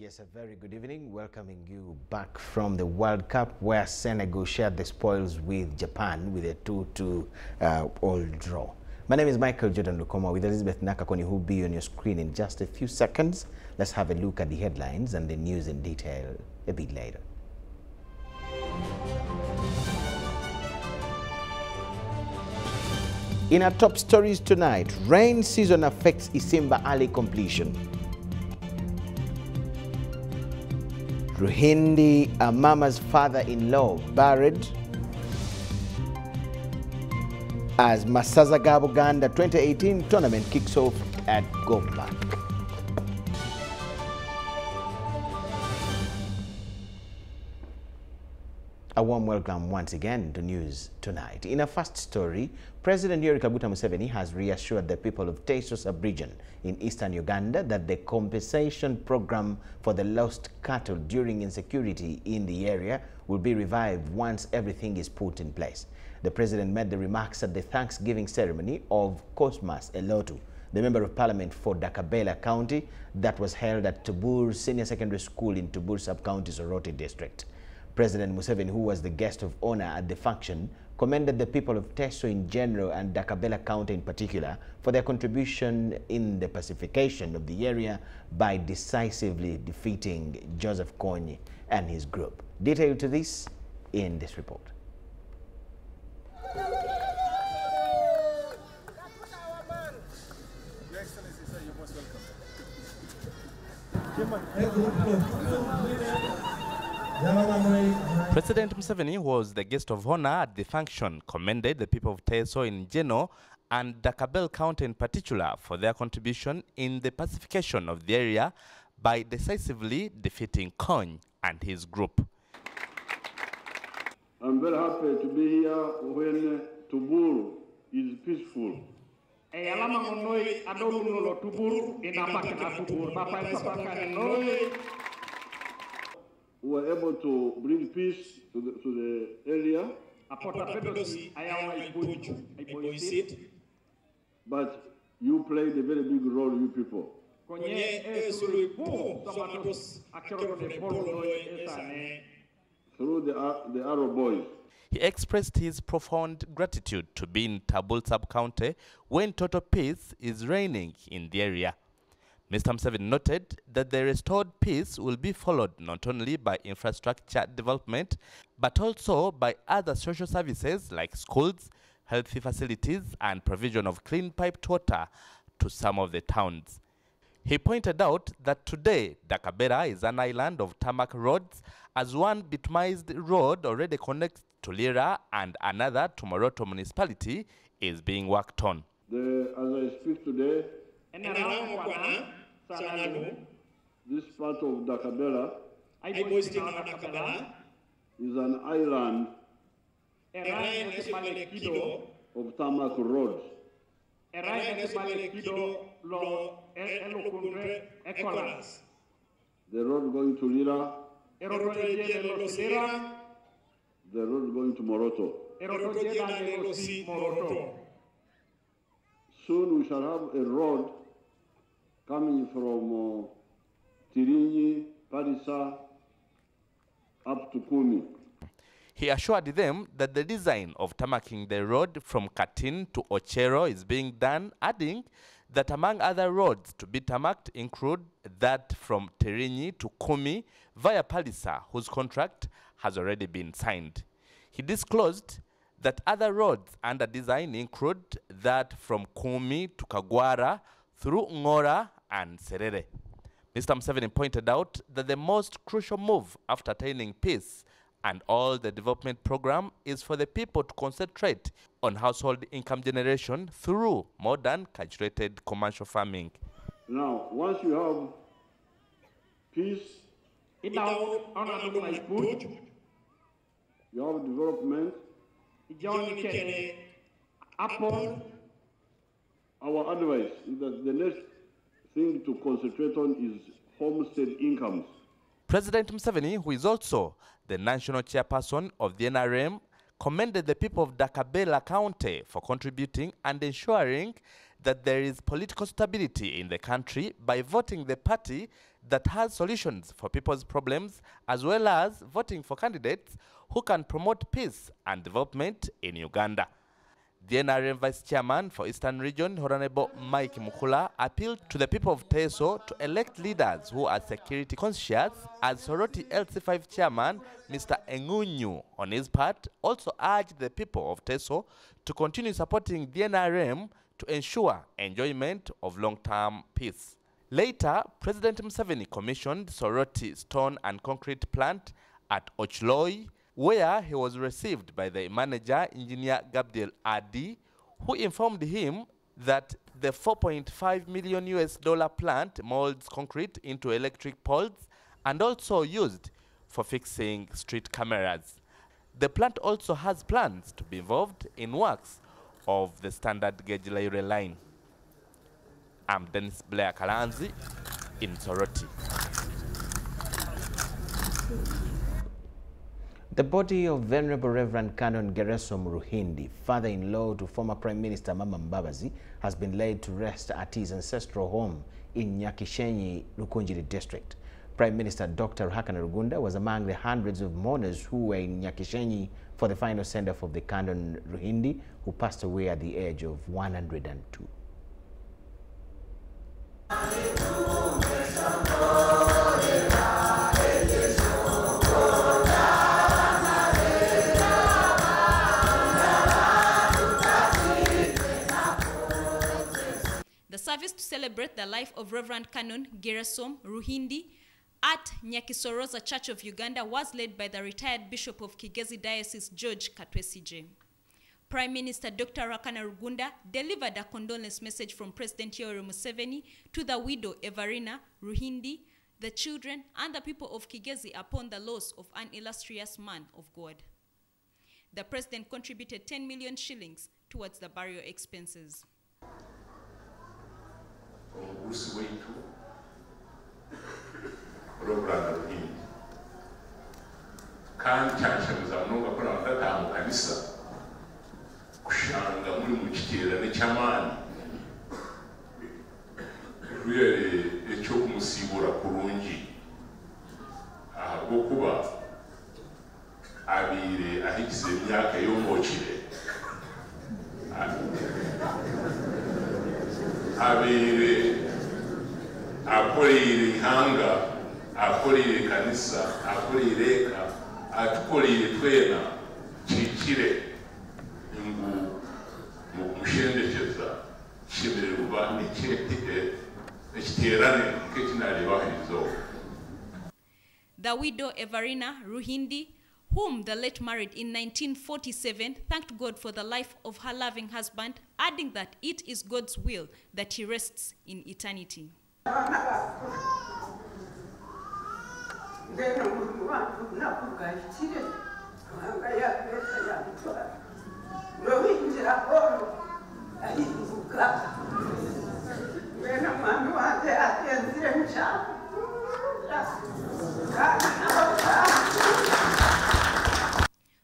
Yes, a very good evening. Welcoming you back from the World Cup, where Senegal shared the spoils with Japan with a 2-2 all draw. My name is Michael Jordan Lukoma with Elizabeth Nakakoni, who will be on your screen in just a few seconds. Let's have a look at the headlines and the news in detail a bit later. In our top stories tonight, rain season affects Isimba early completion. Ruhindi Amama's father-in-law buried as Massaza Buganda 2018 tournament kicks off at Gomba. A warm welcome once again to News Tonight. In a first story, President Yoweri Kaguta Museveni has reassured the people of Teso sub-region in eastern Uganda that the compensation program for the lost cattle during insecurity in the area will be revived once everything is put in place. The president made the remarks at the Thanksgiving ceremony of Cosmas Elotu, the Member of Parliament for Dakabela County, that was held at Tubur Senior Secondary School in Tubur Sub-County, Soroti District. President Museveni, who was the guest of honor at the function, commended the people of Teso in general and Dakabela County in particular for their contribution in the pacification of the area by decisively defeating Joseph Kony and his group. Detail to this in this report. Your Excellency, sir, you're most welcome. President Museveni, who was the guest of honor at the function, commended the people of Teso in general and Dakabela County in particular for their contribution in the pacification of the area by decisively defeating Kony and his group. I'm very happy to be here when Tubur is peaceful. We were able to bring peace to the area. But you played a very big role, you people. Through the Arrow boys. He expressed his profound gratitude to be in Tabul sub-county when total peace is reigning in the area. Mr. Museveni noted that the restored peace will be followed not only by infrastructure development, but also by other social services like schools, healthy facilities, and provision of clean piped water to some of the towns. He pointed out that today, Dakabela is an island of tarmac roads, as one bitumized road already connects to Lira and another to Moroto municipality is being worked on. As I speak today, this part of Dakabela is an island of tarmac roads. The road going to Lira, the road going to Moroto. Soon we shall have a road coming from Tirinyi, Parisa, up to Kumi. He assured them that the design of tarmacking the road from Katin to Ochero is being done, adding that among other roads to be tarmacked include that from Tirinyi to Kumi via Parisa, whose contract has already been signed. He disclosed that other roads under design include that from Kumi to Kagwara through Ngora and Serere. Mr. Museveni pointed out that the most crucial move after attaining peace and all the development program is for the people to concentrate on household income generation through modern cultivated commercial farming. Now, once you have peace, you have development, our advice is that the next thing to concentrate on is homestead incomes. President Museveni, who is also the national chairperson of the NRM, commended the people of Dakabela County for contributing and ensuring that there is political stability in the country by voting the party that has solutions for people's problems, as well as voting for candidates who can promote peace and development in Uganda. The NRM Vice Chairman for Eastern Region, Honorable Mike Mukula, appealed to the people of Teso to elect leaders who are security conscious, as Soroti LC5 Chairman, Mr. Engunyu, on his part, also urged the people of Teso to continue supporting the NRM to ensure enjoyment of long-term peace. Later, President Museveni commissioned Soroti Stone and Concrete Plant at Ochloi, where he was received by the manager, Engineer Gabriel Adi, who informed him that the $4.5 million plant molds concrete into electric poles and also used for fixing street cameras. The plant also has plans to be involved in works of the standard gauge railway line. I'm Dennis Blair Kalanzi in Soroti. The body of Venerable Reverend Canon Geresom Ruhindi, father-in-law to former Prime Minister Mama Mbabazi, has been laid to rest at his ancestral home in Nyakishenyi, Lukunjiri district. Prime Minister Dr. Ruhakana Rugunda was among the hundreds of mourners who were in Nyakishenyi for the final send-off of the Canon Ruhindi, who passed away at the age of 102. The service to celebrate the life of Reverend Canon Geresom Ruhindi at Nyakisoroza Church of Uganda was led by the retired Bishop of Kigezi Diocese, George Katwesije. Prime Minister Dr. Ruhakana Rugunda delivered a condolence message from President Yoweri Museveni to the widow Everina Ruhindi, the children, and the people of Kigezi upon the loss of an illustrious man of God. The President contributed 10 million shillings towards the burial expenses. Omugusi waitu Reverend Ruhindi kancanshamuza mnoga kona watata mu kanisa kushanga muri mu kiterane cy'amani ruyere ecyo kumusibura kurungi ahubwo kuba abire ahigize imyaka y'omokire abire akorire ihanga akorire kanisa akorire eka atukorire twena kikire ingu mu mushendekeza kimererwa ekiterane kekinaribahirizo. The widow Everina Ruhindi, whom the late married in 1947, thanked God for the life of her loving husband, adding that it is God's will that he rests in eternity.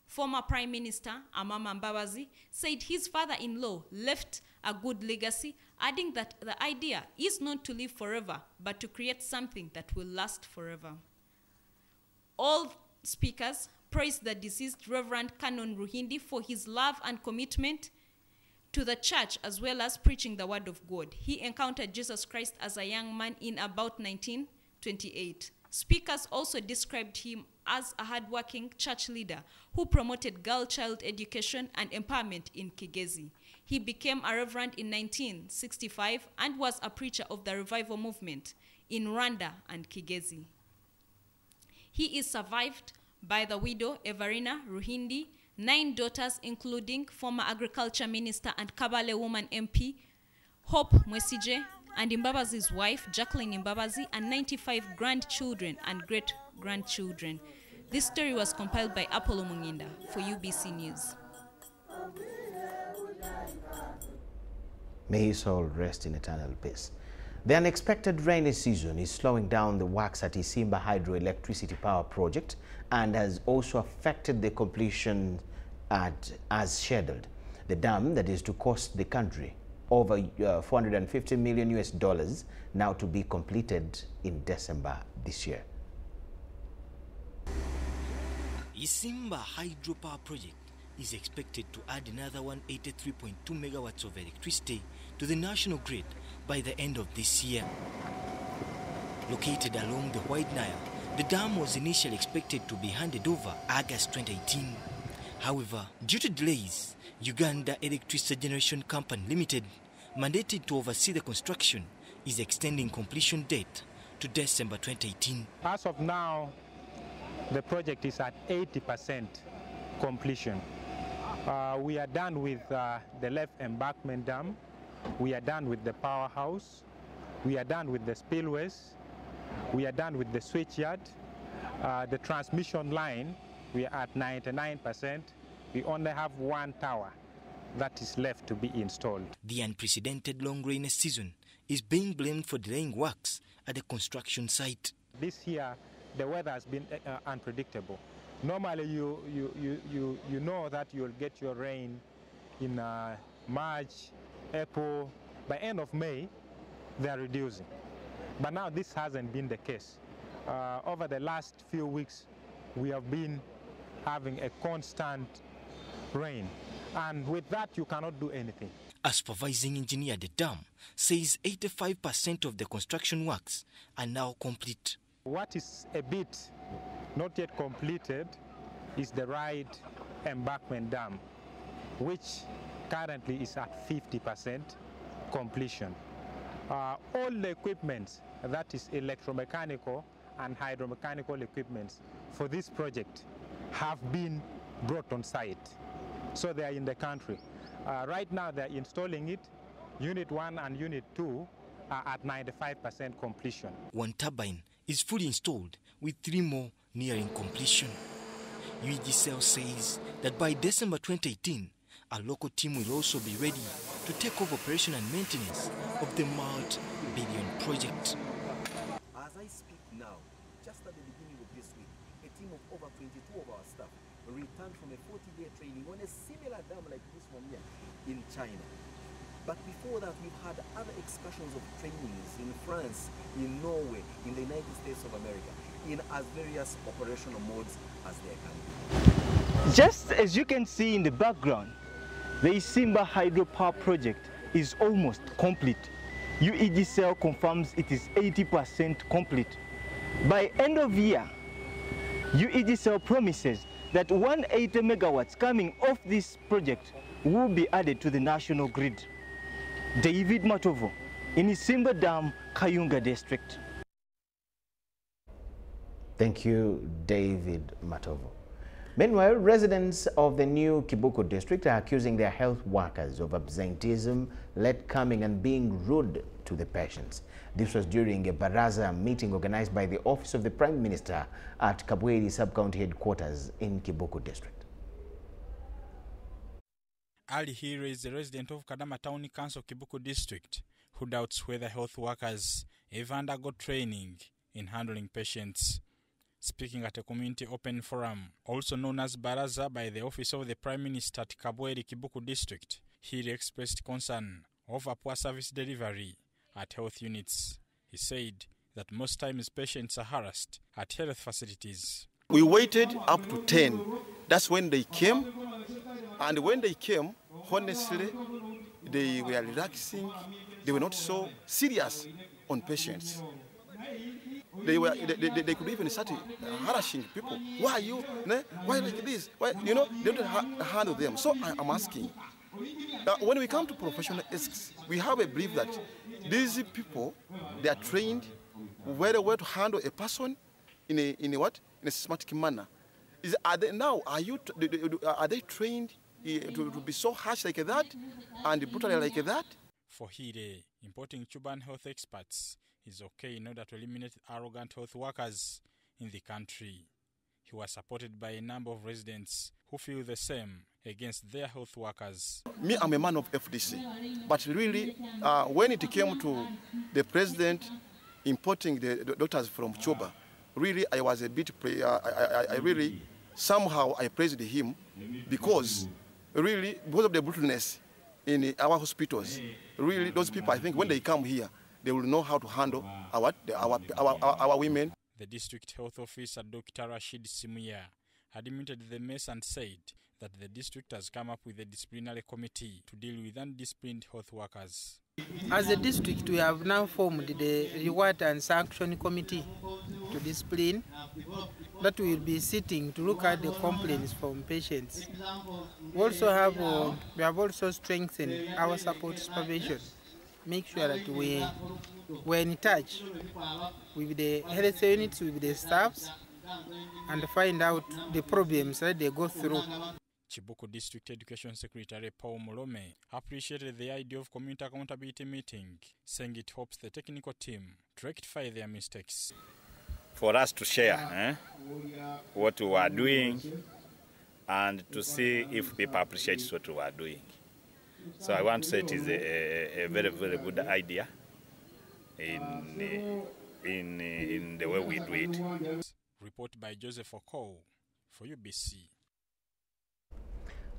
Former Prime Minister Amama Mbabazi said his father-in-law left a good legacy, adding that the idea is not to live forever, but to create something that will last forever. All speakers praised the deceased Reverend Canon Ruhindi for his love and commitment to the church, as well as preaching the word of God. He encountered Jesus Christ as a young man in about 1928. Speakers also described him as a hardworking church leader who promoted girl-child education and empowerment in Kigezi. He became a reverend in 1965 and was a preacher of the revival movement in Rwanda and Kigezi. He is survived by the widow Everina Ruhindi, 9 daughters including former agriculture minister and Kabale woman MP Hope Mwesije, and Mbabazi's wife Jacqueline Mbabazi, and 95 grandchildren and great-grandchildren. This story was compiled by Apollo Munginda for UBC News. May his soul rest in eternal peace. The unexpected rainy season is slowing down the works at Isimba Hydroelectricity Power Project and has also affected the completion as scheduled. The dam that is to cost the country over 450 million US dollars, now to be completed in December this year. Isimba hydropower project is expected to add another 183.2 megawatts of electricity to the national grid by the end of this year. Located along the White Nile, the dam was initially expected to be handed over August 2018. However, due to delays, Uganda Electricity Generation Company Limited, mandated to oversee the construction, is extending completion date to December 2018. As of now, the project is at 80% completion. We are done with the left embankment dam. We are done with the powerhouse. We are done with the spillways. We are done with the switchyard. The transmission line, we are at 99%. We only have one tower that is left to be installed. The unprecedented long rainy season is being blamed for delaying works at the construction site. This year, the weather has been unpredictable. Normally, you know that you'll get your rain in March, April. By end of May, they're reducing. But now this hasn't been the case. Over the last few weeks, we have been having a constant rain. And with that, you cannot do anything. A supervising engineer at the dam says 85% of the construction works are now complete. What is a bit not yet completed is the right embankment dam, which currently is at 50% completion. All the equipment, that is electromechanical and hydromechanical equipment for this project, have been brought on site. So they are in the country. Right now they're installing it. Unit 1 and Unit 2 are at 95% completion. One turbine is fully installed with 3 more nearing completion. UEGCL says that by December 2018, a local team will also be ready to take over operation and maintenance of the multi-billion project. As I speak now, just at the beginning of this week, a team of over 22 of our staff returned from a 40-day training on a similar dam like this one here in China. But before that, we've had other excursions of trainings in France, in Norway, in the United States of America, in as various operational modes as there can be. Just as you can see in the background, the Isimba hydropower project is almost complete. UEGCL confirms it is 80% complete. By end of year, UEGCL promises that 180 megawatts coming off this project will be added to the national grid. David Matovo in Isimba Dam, Kayunga District. Thank you, David Matovo. Meanwhile, residents of the new Kibuku district are accusing their health workers of absenteeism, late coming and being rude to the patients. This was during a baraza meeting organized by the Office of the Prime Minister at Kabweri Sub-County Headquarters in Kibuku district. Ali Hire is a resident of Kadama Town Council, Kibuku district, who doubts whether health workers ever undergo training in handling patients. Speaking at a community open forum, also known as Baraza by the Office of the Prime Minister at Kabweri Kibuku district, he expressed concern over poor service delivery at health units. He said that most times patients are harassed at health facilities. We waited up to 10. That's when they came. And when they came, honestly, they were relaxing. They were not so serious on patients. They could even start harassing people. Why are you? Why like this? Why, they don't handle them. So I'm asking. When we come to professional ethics, we have a belief that these people, they are trained very well to handle a person in a systematic manner. Are they trained to be so harsh like that and brutally like that? For Hide, importing Cuban health experts is okay in order to eliminate arrogant health workers in the country. He was supported by a number of residents who feel the same against their health workers. Me, I'm a man of FDC, but really, when it came to the president importing the doctors from Cuba, really, I was a bit, I really, somehow I praised him because, really, because of the brutalness in our hospitals. Really, those people, I think when they come here, they will know how to handle our women. The district health officer, Dr. Rashid Simuya, admitted the mess and said that the district has come up with a disciplinary committee to deal with undisciplined health workers. As a district, we have now formed the Reward and Sanction Committee to discipline that will be sitting to look at the complaints from patients. We have also strengthened our support supervision, make sure that we're in touch with the health units, with the staffs, and find out the problems that they go through. Chibuku District Education Secretary Paul Molome appreciated the idea of community accountability meeting, saying it hopes the technical team to rectify their mistakes. For us to share what we are doing and to see if people appreciate what we are doing. So I want to say it is a very, very good idea in the way we do it. Report by Joseph Oko for UBC.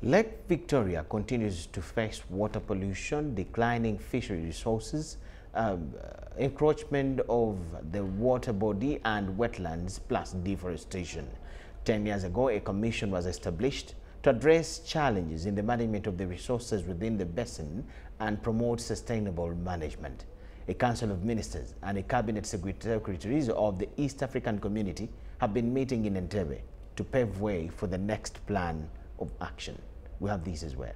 Lake Victoria continues to face water pollution, declining fishery resources, encroachment of the water body and wetlands, plus deforestation. 10 years ago, a commission was established to address challenges in the management of the resources within the basin and promote sustainable management. A Council of Ministers and a Cabinet Secretaries of the East African Community have been meeting in Entebbe to pave way for the next plan of action. We have these as well.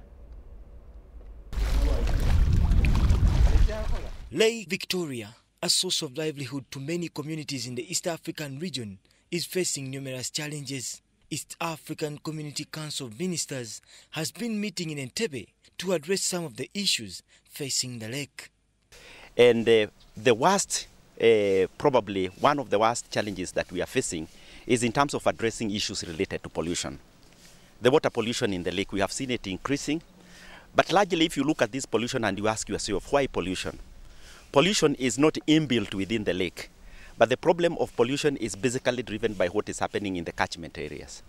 Lake Victoria, a source of livelihood to many communities in the East African region, is facing numerous challenges. East African Community Council of Ministers has been meeting in Entebbe to address some of the issues facing the lake. And the worst, probably one of the worst challenges that we are facing is in terms of addressing issues related to pollution. The water pollution in the lake, we have seen it increasing. But largely, if you look at this pollution and you ask yourself, why pollution? Pollution is not inbuilt within the lake. But the problem of pollution is basically driven by what is happening in the catchment areas.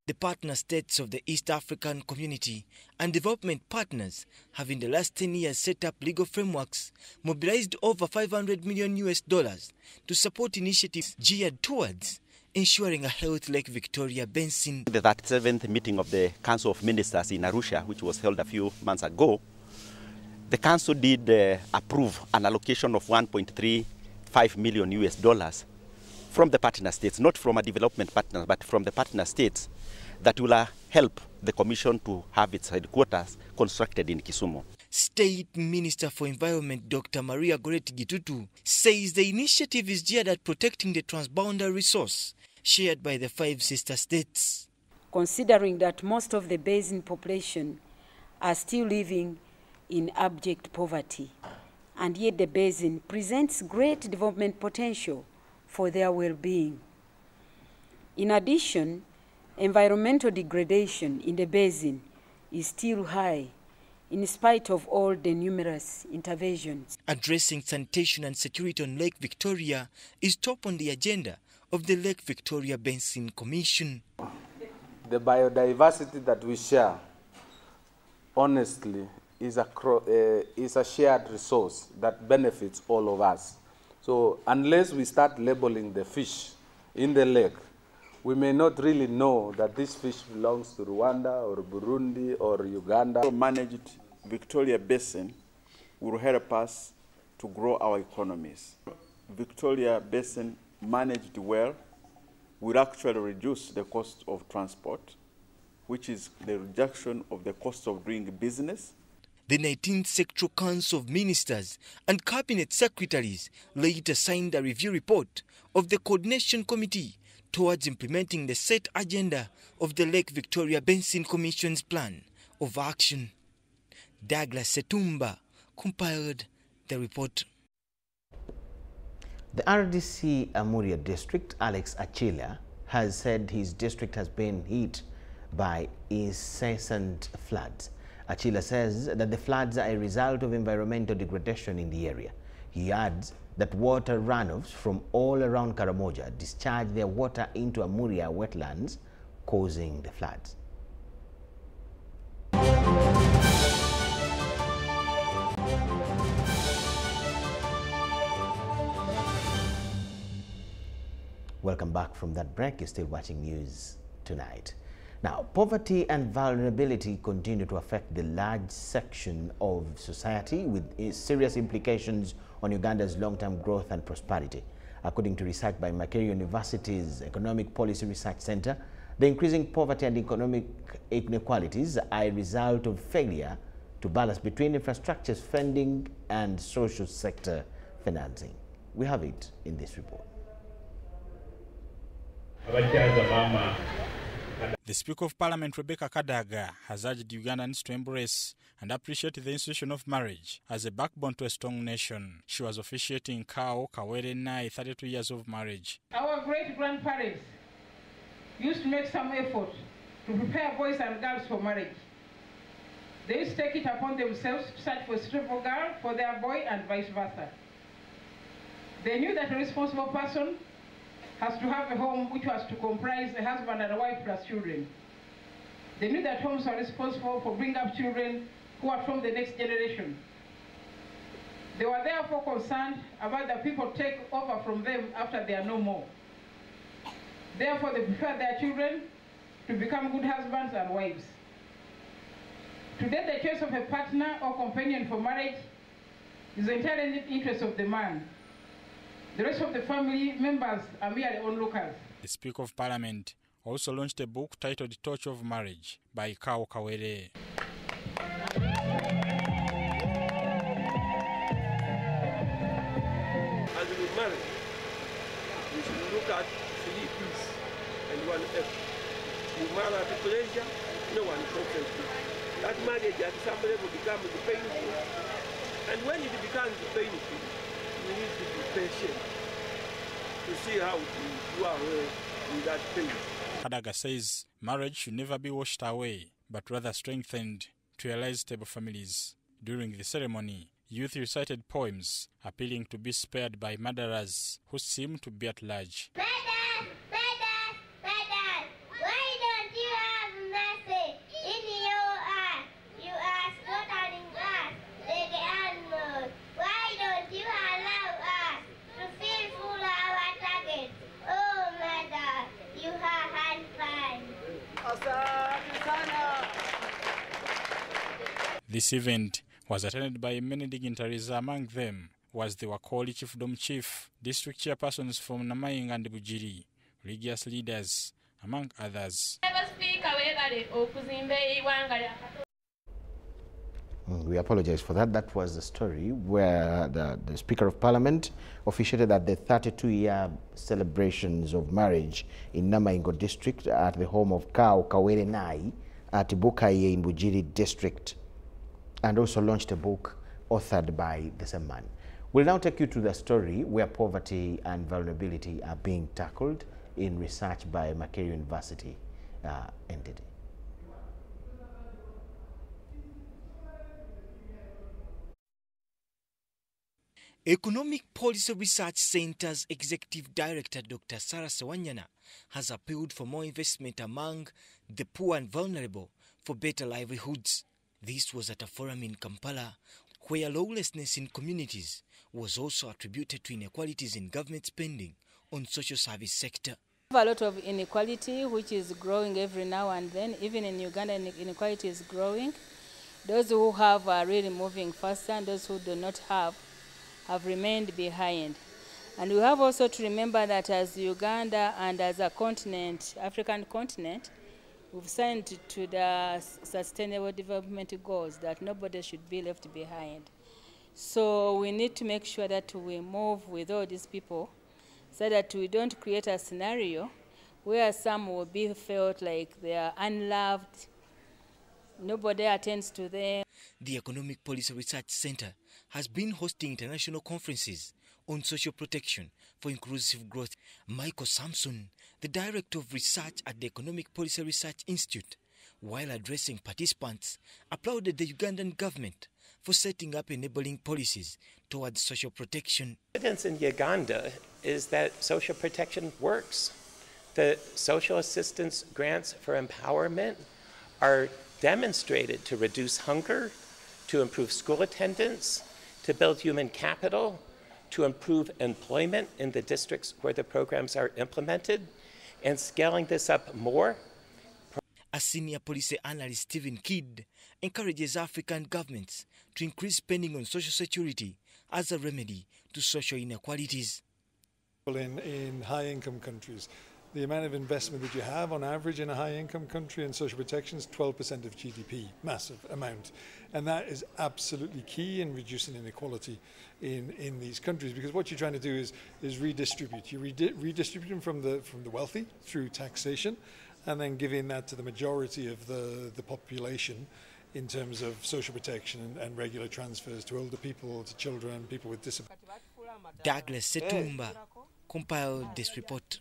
The partner states of the East African Community and development partners have in the last 10 years set up legal frameworks, mobilized over $500 million to support initiatives geared towards ensuring a healthy Lake Victoria basin. The 37th meeting of the Council of Ministers in Arusha, which was held a few months ago, the Council did approve an allocation of $1.35 million from the partner states, not from a development partner, but from the partner states, that will help the Commission to have its headquarters constructed in Kisumu. State Minister for Environment Dr. Maria Goretti Gitutu says the initiative is geared at protecting the transboundary resource shared by the 5 sister states. Considering that most of the basin population are still living in abject poverty, and yet the basin presents great development potential for their well-being. In addition, environmental degradation in the basin is still high, in spite of all the numerous interventions. Addressing sanitation and security on Lake Victoria is top on the agenda of the Lake Victoria Basin Commission. The biodiversity that we share, honestly, is a shared resource that benefits all of us. So unless we start labeling the fish in the lake, we may not really know that this fish belongs to Rwanda or Burundi or Uganda. Managed Victoria Basin will help us to grow our economies. Victoria Basin managed well will actually reduce the cost of transport, which is the reduction of the cost of doing business. The 19th Sectoral Council of Ministers and Cabinet Secretaries later signed a review report of the Coordination Committee towards implementing the set agenda of the Lake Victoria Basin Commission's plan of action. Douglas Setumba compiled the report. The RDC Amuria district, Alex Achila, has said his district has been hit by incessant floods. Achila says that the floods are a result of environmental degradation in the area. He adds that water runoffs from all around Karamoja discharge their water into Amuria wetlands, causing the floods. Welcome back from that break. You're still watching News Tonight. Now, poverty and vulnerability continue to affect the large section of society with serious implications on Uganda's long-term growth and prosperity. According to research by Makerere University's Economic Policy Research Center, the increasing poverty and economic inequalities are a result of failure to balance between infrastructure spending and social sector financing. We have it in this report. The Speaker of Parliament, Rebecca Kadaga, has urged Ugandans to embrace and appreciate the institution of marriage as a backbone to a strong nation. She was officiating Kao Kawere Nai, 32 years of marriage. Our great-grandparents used to make some effort to prepare boys and girls for marriage. They used to take it upon themselves to search for a suitable girl for their boy and vice versa. They knew that a responsible person has to have a home which was to comprise a husband and a wife plus children. They knew that homes are responsible for bringing up children who are from the next generation. They were therefore concerned about the people take over from them after they are no more. Therefore, they prefer their children to become good husbands and wives. Today, the choice of a partner or companion for marriage is entirely in the interest of the man. The rest of the family members are merely onlookers. The Speaker of Parliament also launched a book titled Torch of Marriage by Kao Kawere. As we marry, we should look at 3 P's and 1 F. You marry at pleasure, no one talks to. That marriage at some level becomes painful. And when it becomes painful, we need to be patient to see how to do away with that pain. Kadaga says marriage should never be washed away, but rather strengthened to realize stable families. During the ceremony, youth recited poems appealing to be spared by murderers who seem to be at large. This event was attended by many dignitaries. Among them was the Wakoli Chiefdom Chief, district chairpersons from Namaying and Bujiri, religious leaders, among others. We apologize for that. That was the story where the Speaker of Parliament officiated at the 32-year celebrations of marriage in Namaingo district at the home of Kao Kawere Nai at Bukaye in Bujiri district, and also launched a book authored by the same man. We'll now take you to the story where poverty and vulnerability are being tackled in research by Makerere University entity. Economic Policy Research Center's Executive Director Dr. Sarah Sewanyana has appealed for more investment among the poor and vulnerable for better livelihoods. This was at a forum in Kampala where lawlessness in communities was also attributed to inequalities in government spending on social service sector. We have a lot of inequality which is growing every now and then. Even in Uganda, inequality is growing. Those who have are really moving faster, and those who do not have remained behind. And we have also to remember that as Uganda and as a continent, African continent, we've signed to the Sustainable Development Goals that nobody should be left behind. So we need to make sure that we move with all these people so that we don't create a scenario where some will be felt like they are unloved, nobody attends to them. The Economic Policy Research Center has been hosting international conferences on social protection for inclusive growth. Michael Samson, the Director of Research at the Economic Policy Research Institute, while addressing participants, applauded the Ugandan government for setting up enabling policies towards social protection. Evidence in Uganda is that social protection works. The social assistance grants for empowerment are demonstrated to reduce hunger, to improve school attendance, to build human capital, to improve employment in the districts where the programs are implemented, and scaling this up more. A senior policy analyst, Stephen Kidd, encourages African governments to increase spending on social security as a remedy to social inequalities. In high-income countries, the amount of investment that you have on average in a high-income country in social protection is 12% of GDP, massive amount. And that is absolutely key in reducing inequality in these countries, because what you're trying to do is redistribute. You redistribute them from the wealthy through taxation, and then giving that to the majority of the population in terms of social protection and regular transfers to older people, to children, people with disabilities. Douglas Setumba compiled this report.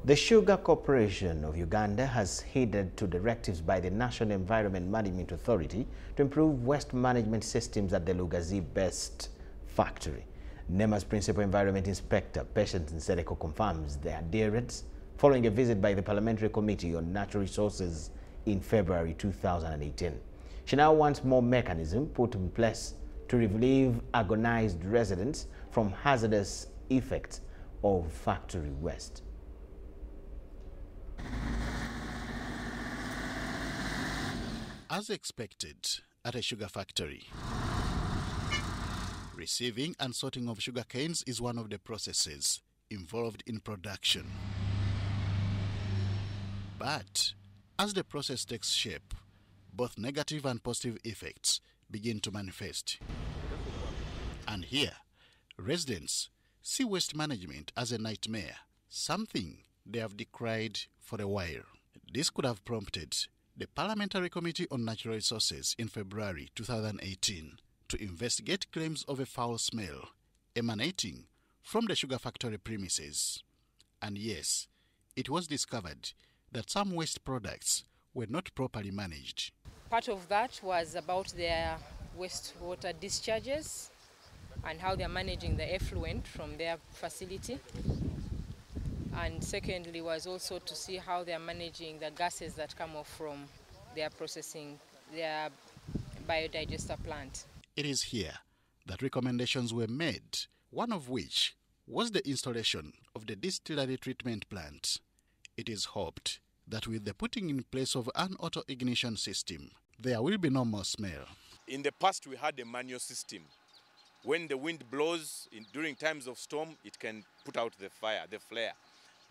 The Sugar Corporation of Uganda has heeded to directives by the National Environment Management Authority to improve waste management systems at the Lugazi-based factory. NEMA's Principal Environment Inspector, Patience Nsereko, confirms their adherence following a visit by the Parliamentary Committee on Natural Resources in February 2018. She now wants more mechanism put in place to relieve agonized residents from hazardous effects of factory waste. As expected at a sugar factory, receiving and sorting of sugar canes is one of the processes involved in production. But as the process takes shape, both negative and positive effects begin to manifest. And here, residents see waste management as a nightmare, something they have decried for a while. This could have prompted the Parliamentary Committee on Natural Resources in February 2018 to investigate claims of a foul smell emanating from the sugar factory premises. And yes, it was discovered that some waste products were not properly managed. Part of that was about their wastewater discharges and how they're managing the effluent from their facility. And secondly was also to see how they're managing the gases that come off from their processing, their biodigester plant. It is here that recommendations were made, one of which was the installation of the distillery treatment plant. It is hoped that with the putting in place of an auto-ignition system, there will be no more smell. In the past, we had a manual system. When the wind blows during times of storm, it can put out the fire, the flare.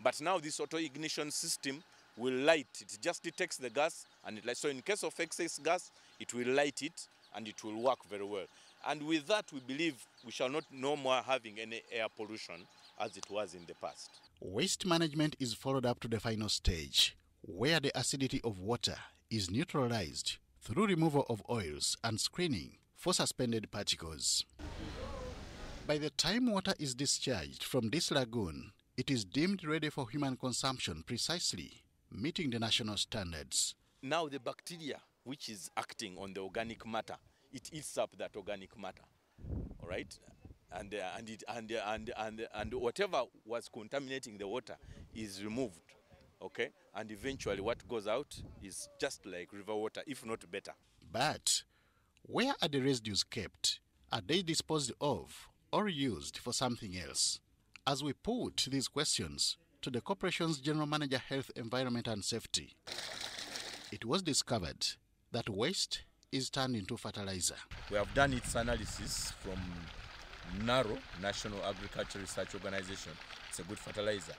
But now this auto-ignition system will light. It just detects the gas, and it lights. So in case of excess gas, it will light it, and it will work very well. And with that, we believe we shall not no more having any air pollution as it was in the past. Waste management is followed up to the final stage, where the acidity of water is neutralized through removal of oils and screening for suspended particles. By the time water is discharged from this lagoon, it is deemed ready for human consumption, precisely meeting the national standards. Now the bacteria, which is acting on the organic matter, it eats up that organic matter, all right? And whatever was contaminating the water is removed, okay? And eventually what goes out is just like river water, if not better. But where are the residues kept? Are they disposed of or used for something else? As we put these questions to the corporation's General Manager, Health, Environment and Safety, it was discovered that waste is turned into fertilizer. We have done its analysis from NARO, National Agriculture Research Organization. It's a good fertilizer.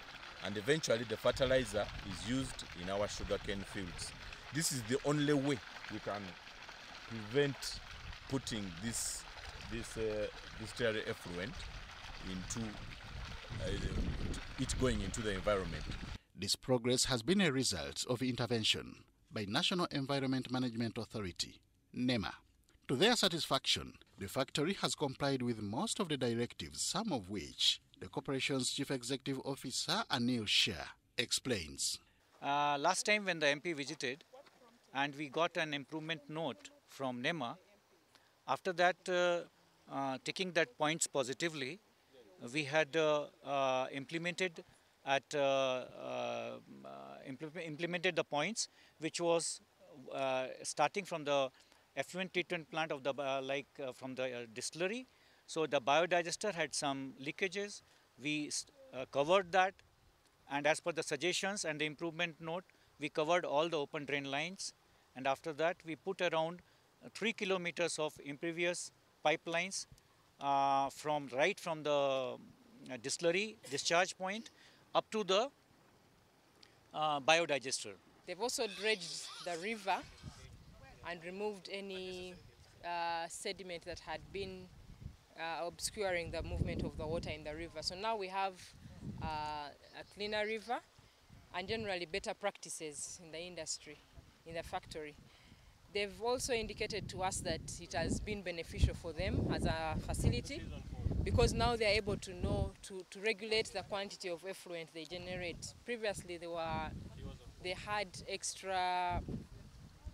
And eventually the fertilizer is used in our sugarcane fields. This is the only way we can prevent putting this distillery effluent into it going into the environment. This progress has been a result of intervention by National Environment Management Authority, NEMA. To their satisfaction, the factory has complied with most of the directives, some of which the corporation's Chief Executive Officer, Anil Shah, explains. Last time when the MP visited and we got an improvement note from NEMA, after that, taking that points positively, we had implemented the points, which was starting from the effluent treatment plant of the from the distillery So the biodigester had some leakages. We covered that, and as per the suggestions and the improvement note, we covered all the open drain lines. And after that, we put around 3 kilometers of impervious pipelines from the distillery discharge point up to the biodigester. They've also dredged the river and removed any sediment that had been obscuring the movement of the water in the river. So now we have a cleaner river and generally better practices in the industry, in the factory. They've also indicated to us that it has been beneficial for them as a facility because now they're able to know to regulate the quantity of effluent they generate. Previously they had extra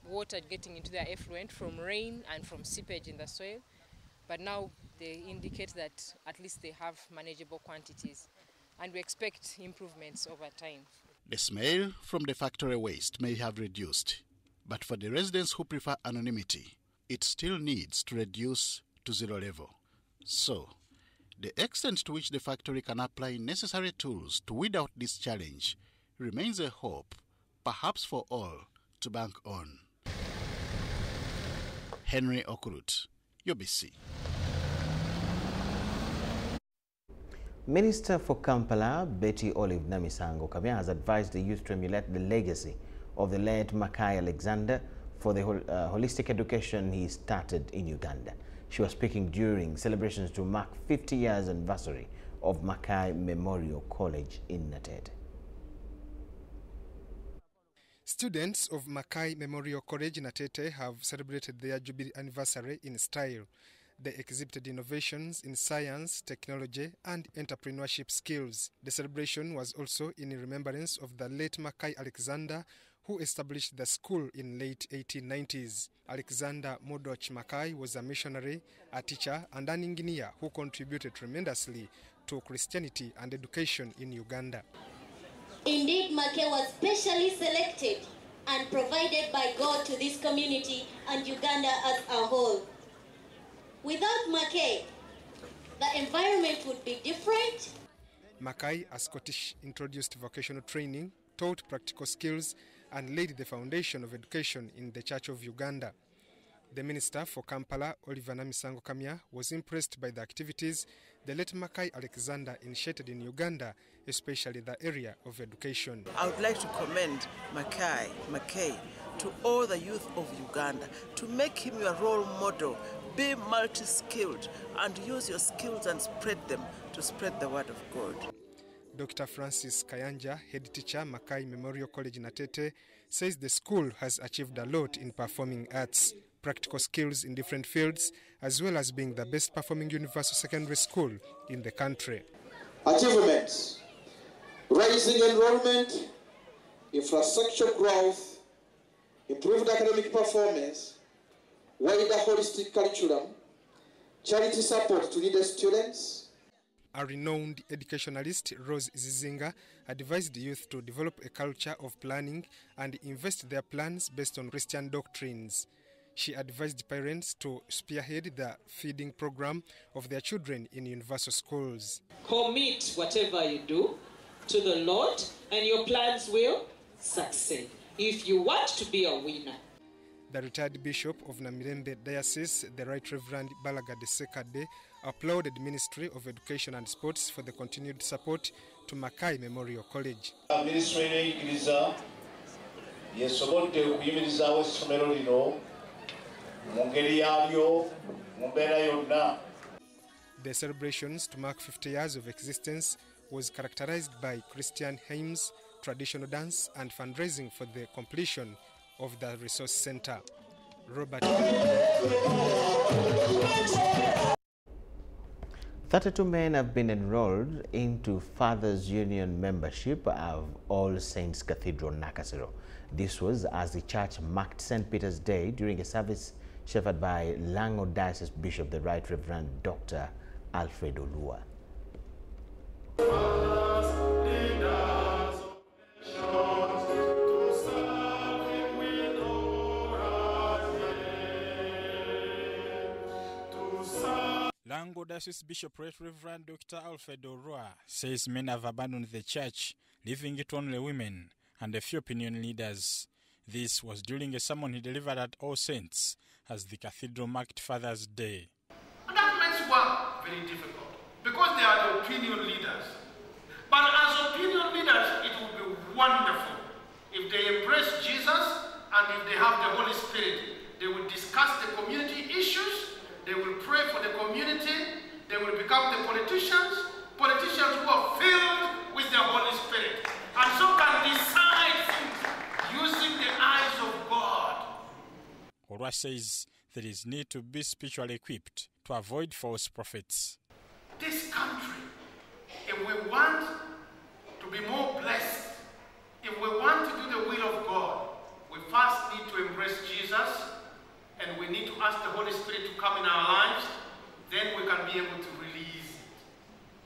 water getting into their effluent from rain and from seepage in the soil, but now they indicate that at least they have manageable quantities, and we expect improvements over time. The smell from the factory waste may have reduced, but for the residents who prefer anonymity, it still needs to reduce to zero level. So, the extent to which the factory can apply necessary tools to weed out this challenge remains a hope, perhaps for all, to bank on. Henry Okurut, UBC. Minister for Kampala, Betty Olive Namisango Kamya, has advised the youth to emulate the legacy of the late Mackay Alexander for the holistic education he started in Uganda. She was speaking during celebrations to mark 50 years anniversary of Mackay Memorial College in Natete. Students of Mackay Memorial College in Natete have celebrated their jubilee anniversary in style. They exhibited innovations in science, technology, and entrepreneurship skills. The celebration was also in remembrance of the late Mackay Alexander, who established the school in late 1890s. Alexander Modoch Mackay was a missionary, a teacher, and an engineer who contributed tremendously to Christianity and education in Uganda. Indeed, Mackay was specially selected and provided by God to this community and Uganda as a whole. Without Mackay, the environment would be different. Mackay, a Scottish, introduced vocational training, taught practical skills, and laid the foundation of education in the Church of Uganda. The Minister for Kampala, Oliver Namisango Kamya, was impressed by the activities the late Mackay Alexander initiated in Uganda, especially the area of education. I would like to commend Mackay to all the youth of Uganda to make him your role model. Be multi-skilled and use your skills and spread them to spread the word of God. Dr. Francis Kayanja, head teacher, Mackay Memorial College Natete, says the school has achieved a lot in performing arts, practical skills in different fields, as well as being the best performing universal secondary school in the country. Achievements: rising enrollment, infrastructure growth, improved academic performance, wider holistic curriculum, charity support to needy students. A renowned educationalist, Rose Zizinga, advised the youth to develop a culture of planning and invest their plans based on Christian doctrines. She advised parents to spearhead the feeding program of their children in universal schools. Commit whatever you do to the Lord and your plans will succeed if you want to be a winner. The retired Bishop of Namirembe Diocese, the Right Reverend Balaga de Sekade, applauded Ministry of Education and Sports for the continued support to Mackay Memorial College. Ministry y'ikiriza yesobodde okuyimirizaawo essomero lino mu ngeri yaalyo mu mbeera yonna. The celebrations to mark 50 years of existence was characterized by Christian hymns, traditional dance, and fundraising for the completion of the resource center. Robert. 32 men have been enrolled into Fathers Union membership of All Saints Cathedral, Nakasero. This was as the church marked St. Peter's Day during a service shepherded by Lango Diocese Bishop, the Right Reverend Dr. Alfred Olua. Lango Diocese Bishop Right Reverend Dr. Alfred Orua says men have abandoned the church, leaving it only women and a few opinion leaders. This was during a sermon he delivered at All Saints as the cathedral marked Father's Day. And that makes work very difficult because they are the opinion leaders. But as opinion leaders, it would be wonderful if they embrace Jesus and if they have the Holy Spirit. They will discuss the community issues, they will pray for the community, they will become the politicians who are filled with the Holy Spirit, and so can decide things using the eyes of God. Orua says there is need to be spiritually equipped to avoid false prophets. This country, if we want to be more blessed, if we want to do the will of God, we first need to embrace Jesus, and we need to ask the Holy Spirit to come in our lives. Then we can be able to release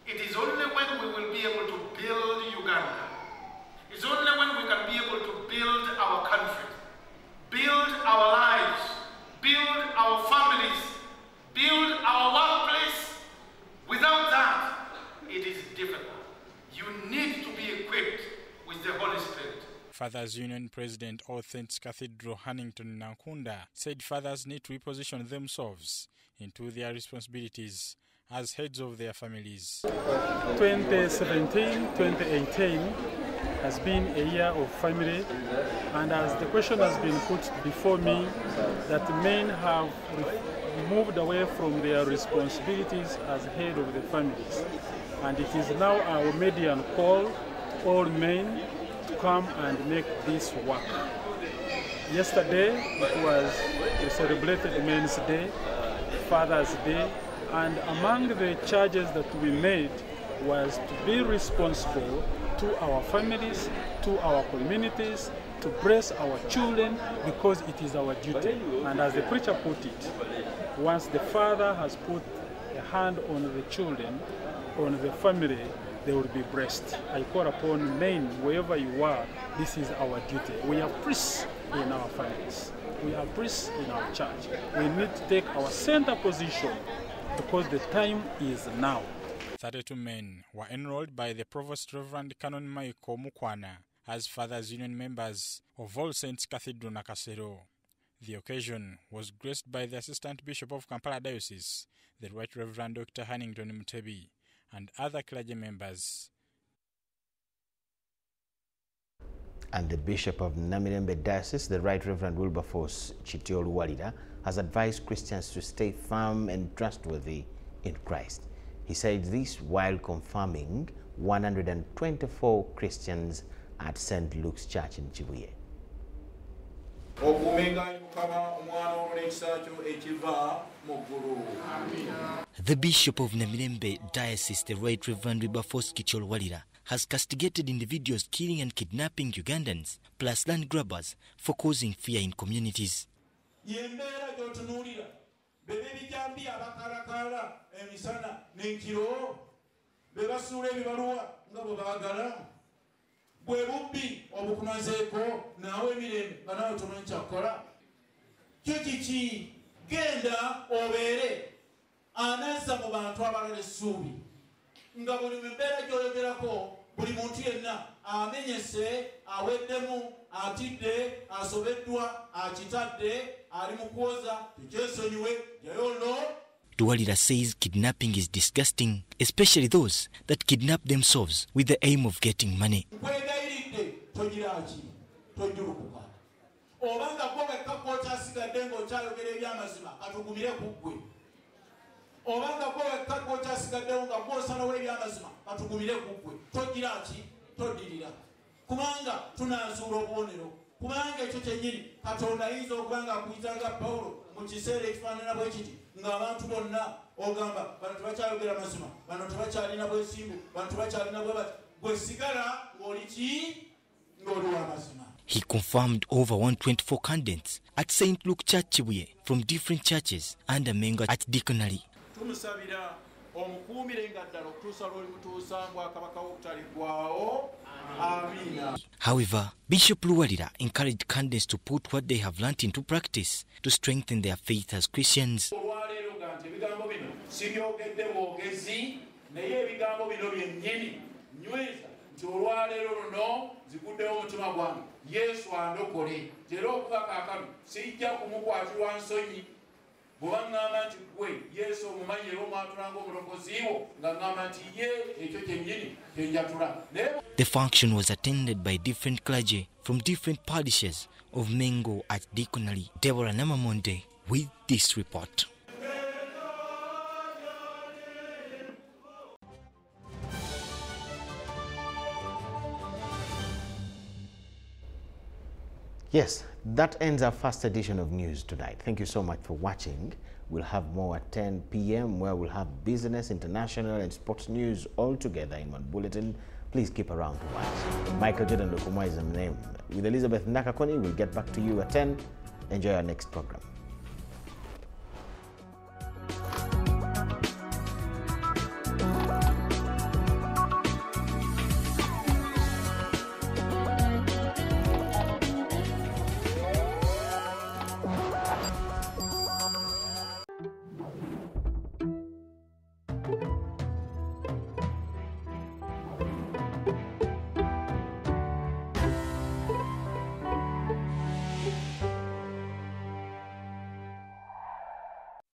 it. It is only when we will be able to build Uganda. It's only when we can be able to build our country, build our lives, build our families, build our workplace. Without that, it is difficult. You need to be equipped with the Holy Spirit. Fathers Union President All Saints Cathedral Hannington Nankunda said fathers need to reposition themselves into their responsibilities as heads of their families. 2017-2018 has been a year of family, and as the question has been put before me, that men have moved away from their responsibilities as head of the families. And it is now our median call, all men, to come and make this work. Yesterday it was we celebrated Men's Day, Father's Day, and among the charges that we made was to be responsible to our families, to our communities, to bless our children, because it is our duty. And as the preacher put it, once the father has put a hand on the children, on the family, they will be blessed. I call upon men, wherever you are, this is our duty. We are priests in our families. We are priests in our church. We need to take our center position because the time is now. 32 men were enrolled by the Provost Reverend Canon Michael Mukwana as Fathers Union members of All Saints Cathedral Nakasero. The occasion was graced by the Assistant Bishop of Kampala Diocese, the Right Reverend Dr. Hannington Mutebi, and other clergy members. And the Bishop of Namirembe Diocese, the Right Reverend Wilberforce Chitioluwalira, has advised Christians to stay firm and trustworthy in Christ. He said this while confirming 124 Christians at St. Luke's Church in Chibuye. The Bishop of Namirembe Diocese, the Right Reverend Wilberforce Chitioluwalira, has castigated individuals killing and kidnapping Ugandans, plus land grabbers, for causing fear in communities. Genda obere anasa mu bantu abalala essuubi nga buli mbeera gy'oyogerako buli muntu yenna amenyese aweddemu atidde asobeddwa akitadde ali mu kwoza tekyesonyiwe jayolo. Tuwalira says kidnapping is disgusting, especially those that kidnap themselves with the aim of getting money. Nkwegayiridde togiraki tojulukuka obanga gwe wekka kw'okyasigadde ng'okyayogera eby'amazima katugumire ku ggwe obanga gwe wekka kw'okyasigaddewo nga gw'osalawo eby'amazima katugumire ku ggwe togiraki toddirira kubanga tunanzuula obubonero kubanga ekyo kyennyini Katonda ayinza okuba nga akuyitaga Pawulo mu kiseera ekifaanana bwe kiti ng'abantu bonna ogamba bano tebakyayogera mazima bano tebakyalina bwesimbu bano tebakyalina bwe bati gwe sigala ng'oli ki ng'oli w'amazima. He confirmed over 124 candidates at St. Luke Church Chibuye from different churches and a Mengo at Deaconry. However, Bishop Luwalira encouraged candidates to put what they have learnt into practice to strengthen their faith as Christians. sibyogedde bwogezi naye ebigambo bino byennyini nyweza nti olwaleero luno ziguddewo omutima gwange Yesu andokole era okuva kaakano sijja kumukwatirwa nsonyi bw'oba ŋŋamba nti gwe Yesu omumanyi era omwatulanga omulokozi wo nga ŋŋamba nti ye ekyo kyennyini kyenjatula. The function was attended by different clergy from different parishes of Mengo at Dikonali. Deborah Namamonde with this report. Yes, that ends our first edition of news tonight. Thank you so much for watching. We'll have more at 10 p.m. where we'll have business, international and sports news all together in one bulletin. Please keep around to watch. Michael Jordan Lokumwa is the name. With Elizabeth Nakakoni, we'll get back to you at 10. Enjoy our next program.